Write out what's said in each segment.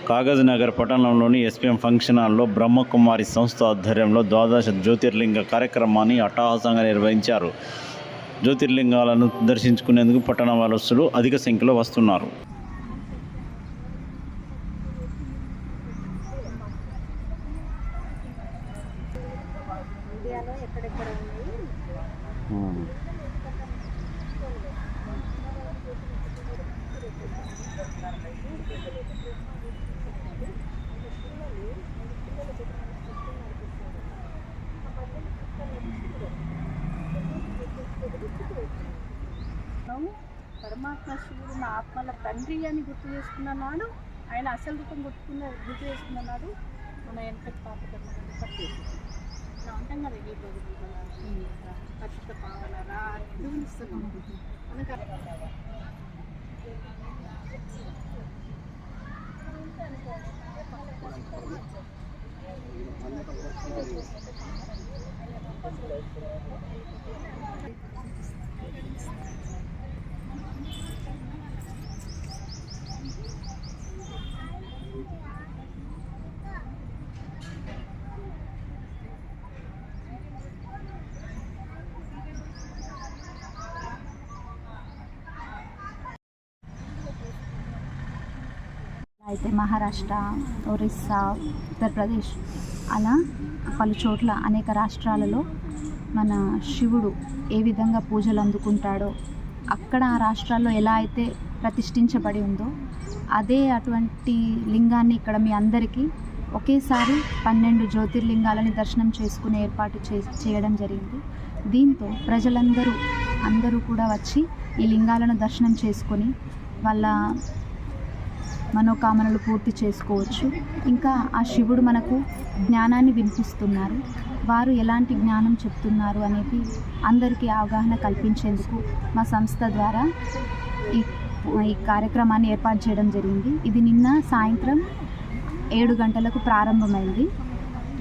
కాగజ్నగర్ పట్టణంలోని SPM function హాల్లో బ్రహ్మకుమారి సంస్థ ఆధ్వర్యంలో ద్వాదశ జ్యోతిర్లింగ కార్యక్రమాన్ని అట్టహాసంగా నిర్వహించారు. జ్యోతిర్లింగాలను దర్శించుకునేందుకు పట్టణ వాసులు అధిక సంఖ్యలో వస్తున్నారు. పరమాత్మ శివుడు నా ఆత్మల తండ్రి అని గుర్తు చేసుకున్నాడు. ఆయన అసలు రూపం గుర్తు చేసుకున్నాడు. మన వెనకటి పాపకర్మలను పట్టేసి అంటాం కదా, ఈ ఖచ్చిత పావన రా అని ఇస్తున్నాం. అయితే మహారాష్ట్ర, ఒరిస్సా, ఉత్తరప్రదేశ్ అలా పలు చోట్ల అనేక రాష్ట్రాలలో మన శివుడు ఏ విధంగా పూజలు అందుకుంటాడో, అక్కడ ఆ రాష్ట్రాల్లో ఎలా అయితే ప్రతిష్ఠించబడి ఉందో అదే అటువంటి లింగాన్ని ఇక్కడ మీ అందరికీ ఒకేసారి 12 జ్యోతిర్లింగాలని దర్శనం చేసుకునే ఏర్పాటు చేయడం జరిగింది. దీంతో అందరూ కూడా వచ్చి ఈ లింగాలను దర్శనం చేసుకొని వాళ్ళ మనోకామనలు పూర్తి చేసుకోవచ్చు. ఇంకా ఆ శివుడు మనకు జ్ఞానాన్ని వినిపిస్తున్నారు. వారు ఎలాంటి జ్ఞానం చెప్తున్నారు అనేది అందరికీ అవగాహన కల్పించేందుకు మా సంస్థ ద్వారా ఈ కార్యక్రమాన్ని ఏర్పాటు చేయడం జరిగింది. ఇది నిన్న సాయంత్రం 7 గంటలకు ప్రారంభమైంది.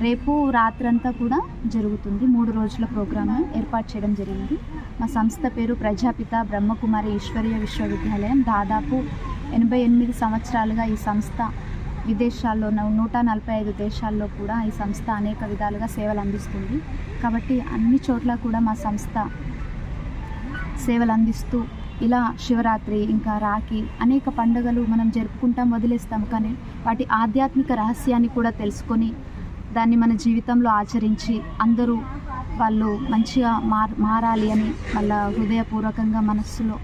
రేపు రాత్రంతా కూడా జరుగుతుంది. 3 రోజుల ప్రోగ్రామ్ ఏర్పాటు చేయడం జరిగింది. మా సంస్థ పేరు ప్రజాపిత బ్రహ్మకుమారి ఈశ్వరీయ విశ్వవిద్యాలయం. దాదాపు 88 సంవత్సరాలుగా ఈ సంస్థ విదేశాల్లో 145 దేశాల్లో కూడా ఈ సంస్థ అనేక విధాలుగా సేవలు అందిస్తుంది. కాబట్టి అన్ని చోట్ల కూడా మా సంస్థ సేవలు అందిస్తూ ఇలా శివరాత్రి, ఇంకా రాఖీ, అనేక పండుగలు మనం జరుపుకుంటాం, వదిలేస్తాం. కానీ వాటి ఆధ్యాత్మిక రహస్యాన్ని కూడా తెలుసుకొని దాన్ని మన జీవితంలో ఆచరించి అందరూ వాళ్ళు మంచిగా మారాలి అని వాళ్ళ హృదయపూర్వకంగా మనస్సులో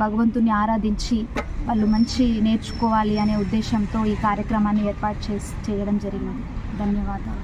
భగవంతుని ఆరాధించి వాళ్ళు మంచి నేర్చుకోవాలి అనే ఉద్దేశంతో ఈ కార్యక్రమాన్ని ఏర్పాటు చేయడం జరిగింది. ధన్యవాదాలు.